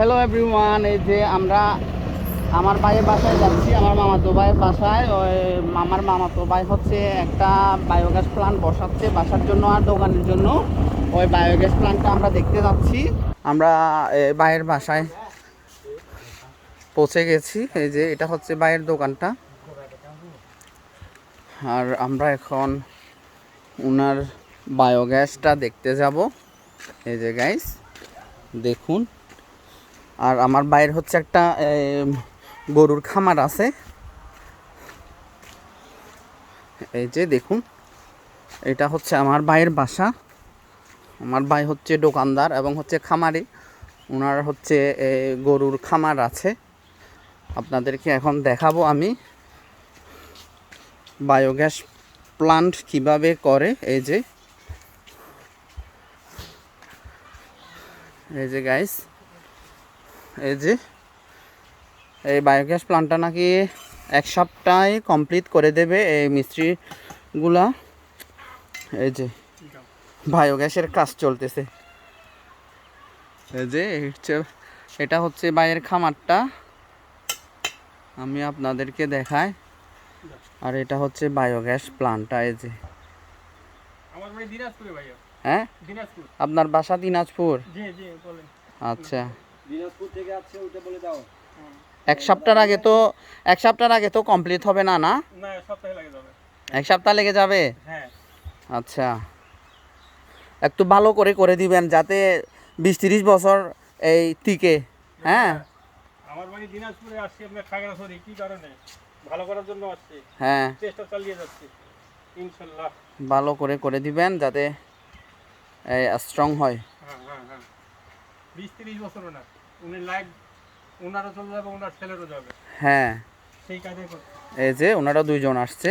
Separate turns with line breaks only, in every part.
Hello everyone, এই যে আমরা আমার ভাইয়ের বাসায় যাচ্ছি, আমার মামাতো ভাইয়ের বাসায়। ওই আমার মামাতো ভাই হচ্ছে একটা বায়োগ্যাস প্ল্যান্ট বসাচ্ছে বাসার জন্য আর দোকানের জন্য। ওই বায়োগ্যাস প্ল্যান্টটা আমরা দেখতে যাচ্ছি। আমরা ভাইয়ের বাসায় পৌঁছে গেছি। এই যে এটা হচ্ছে ভাইয়ের দোকানটা, আর আমরা এখন ওনার বায়োগ্যাসটা দেখতে যাব। এই যে গাইস দেখুন, আর আমার বাইরে হচ্ছে একটা গরুর খামার আছে। এই যে দেখুন, এটা হচ্ছে আমার ভাইয়ের বাসা। আমার ভাই হচ্ছে দোকানদার এবং হচ্ছে খামারি। ওনার হচ্ছে গরুর খামার আছে। আপনাদেরকে এখন দেখাবো আমি বায়োগ্যাস প্লান্ট কিভাবে করে। এই যে গাইস, এই যে এই বায়োগ্যাস প্লান্টটা নাকি এক সপ্তাহে কমপ্লিট করে দেবে এই মিস্ত্রিগুলা। এই যে বায়োগ্যাসের কাজ চলতেছে। এই যে এটা হচ্ছে ভাইয়ের খামারটা, আমি আপনাদেরকে দেখাই। আর এটা হচ্ছে বায়োগ্যাস প্লান্টটা। এই যে
আমার বাড়ি দিনাজপুরে ভাইয়া।
হ্যাঁ,
দিনাজপুর।
আপনার বাসা দিনাজপুর?
জি জি বলেন।
আচ্ছা,
দিনাজপুর থেকে আসছে ওইটা বলে দাও।
এক সপ্তাহের আগে তো কমপ্লিট হবে না? না,
না সপ্তাহে লাগে যাবে।
এক সপ্তাহ লেগে যাবে।
হ্যাঁ।
আচ্ছা, একটু ভালো করে করে দিবেন যাতে 20-30 বছর এই টিকে। হ্যাঁ
আমার বাড়ি দিনাজপুরে, আসছি আপনার খাগড়াছড়ি। কি কারণে? ভালো করার জন্য আসছি।
হ্যাঁ,
চেষ্টা চালিয়ে যাচ্ছি ইনশাআল্লাহ।
ভালো করে করে দিবেন যাতে স্ট্রং হয়।
হ্যাঁ হ্যাঁ হ্যাঁ, 20-30 বছরও না, উনি লাইফ ওনারও চলে যাবে, ওনার ছেলেরও যাবে।
হ্যাঁ,
সেই কাজে করছে।
এই যে ওনারা দুইজন আসছে।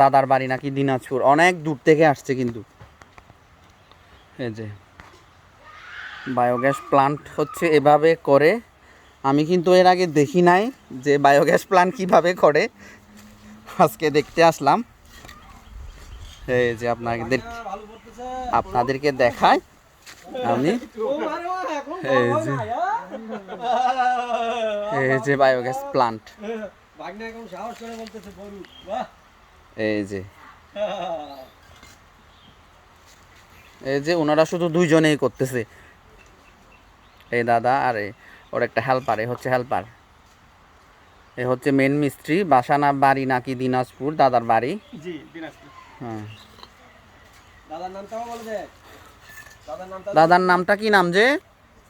দাদার বাড়ি নাকি দিনাজপুর, অনেক দূর থেকে আসছে কিন্তু। এই যে বায়োগ্যাস প্লান্ট হচ্ছে এভাবে করে। আমি কিন্তু এর আগে দেখি নাই যে বায়োগ্যাস প্লান্ট কিভাবে করে, আজকে দেখতে আসলাম। এই যে আপনাদেরকে দেখাই আমি। এই যে বায়োগ্যাস প্লান্ট, এই যে ওনারা শুধু দুইজনেই করতেছে, এই দাদা আর ওর একটা হেল্পার। এ হচ্ছে হেল্পার, এ হচ্ছে মেন মিস্ত্রি। বাসা না বাড়ি নাকি দিনাজপুর, দাদার বাড়ি।
জি দিনাজপুর।
হ্যাঁ,
দাদার নামটাও বলে দে।
দাদার নামটা কি নাম যে?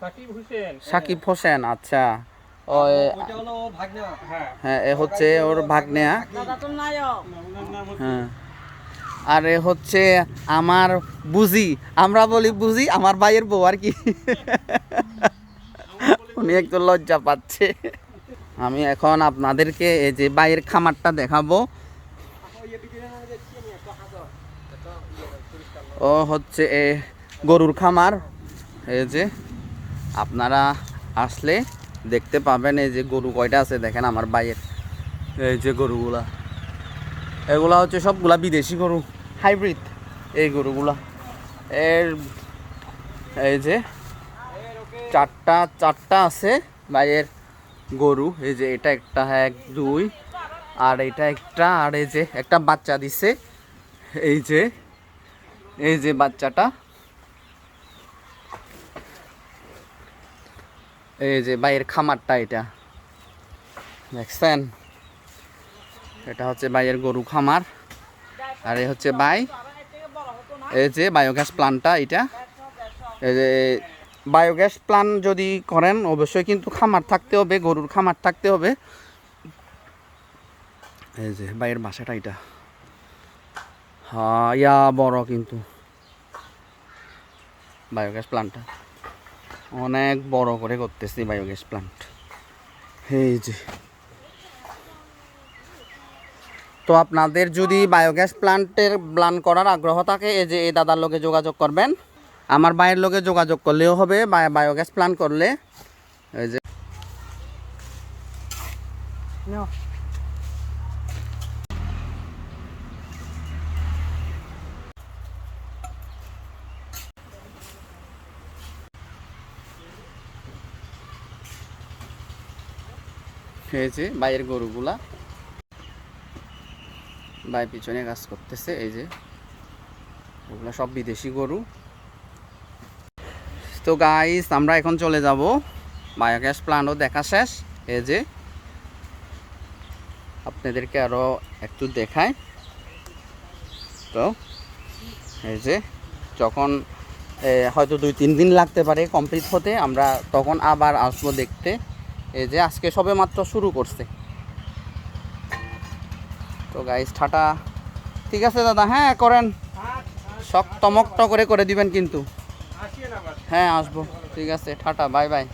সাকিব হোসেন।
সাকিব হোসেন। আচ্ছা,
ওইটা হলো ভাগনা।
হ্যাঁ, এ হচ্ছে ওর ভাগ্নেয়া।
দাদা তো নায়ক। ওনার নাম হচ্ছে।
হ্যাঁ, আর এ হচ্ছে আমার বুঝি, আমরা বলি বুঝি, আমার ভাইয়ের বউ আর কি। উনি একটু লজ্জা পাচ্ছে। আমি এখন আপনাদেরকে এই যে ভাইয়ের খামারটা দেখাবো। ও হচ্ছে গরুর খামার। এই যে আপনারা আসলে দেখতে পাবেন এই যে গরু কয়টা আছে দেখেন আমার ভাইয়ের। এই যে গরুগুলা, এগুলা হচ্ছে সবগুলা বিদেশি গরু, হাইব্রিড এই গরুগুলা। এই যে চারটা আছে ভাইয়ের গরু। এই যে এটা একটা, 1 2, আর এটা একটা, আর এই যে একটা বাচ্চা দিছে। এই যে বাচ্চাটা, এই যে ভাইয়ের খামারটা এটা দেখছেন। এটা হচ্ছে ভাইয়ের গরু খামার, আর এই হচ্ছে ভাই। এই যে বায়োগ্যাস প্লান্টটা এটা। এই যে বায়োগ্যাস প্লান্ট যদি করেন অবশ্যই কিন্তু খামার থাকতে হবে, গরুর খামার থাকতে হবে। এই যে ভাইয়ের বাসাটা এটা, হ্যাঁ ইয়া বড় কিন্তু বায়োগ্যাস প্লান্টটা অনেক বড় করে করতেছি বায়োগ্যাস প্লান্ট। এই যে, তো আপনাদের যদি বায়োগ্যাস প্লান্ট করার আগ্রহ থাকে, এই যে এই দাদার লোকে যোগাযোগ করবেন। আমার ভাইয়ের লোকে যোগাযোগ করলেও হবে বায়োগ্যাস প্লান্ট করলে। এই যে হয়েছে বাইরের গরুগুলা, ভাই পিছনে কাজ করতেছে। এই যে ওগুলা সব বিদেশি গরু। তো গাইস আমরা এখন চলে যাব, বায়োগ্যাস প্ল্যান্টও দেখা শেষ। এই যে আপনাদেরকে আরও একটু দেখায়। তো এই যে যখন হয়তো 2-3 দিন লাগতে পারে কমপ্লিট হতে, আমরা তখন আবার আসবো দেখতে। এই যে আজকে সবে মাত্র শুরু করছে। তো গাইস টাটা। ঠিক আছে দাদা, হ্যাঁ করেন, শক্ত মক্ত করে দিবেন কিন্তু।
আসিয়ে না
হ্যাঁ আসবো, ঠিক আছে, টাটা, বাই বাই।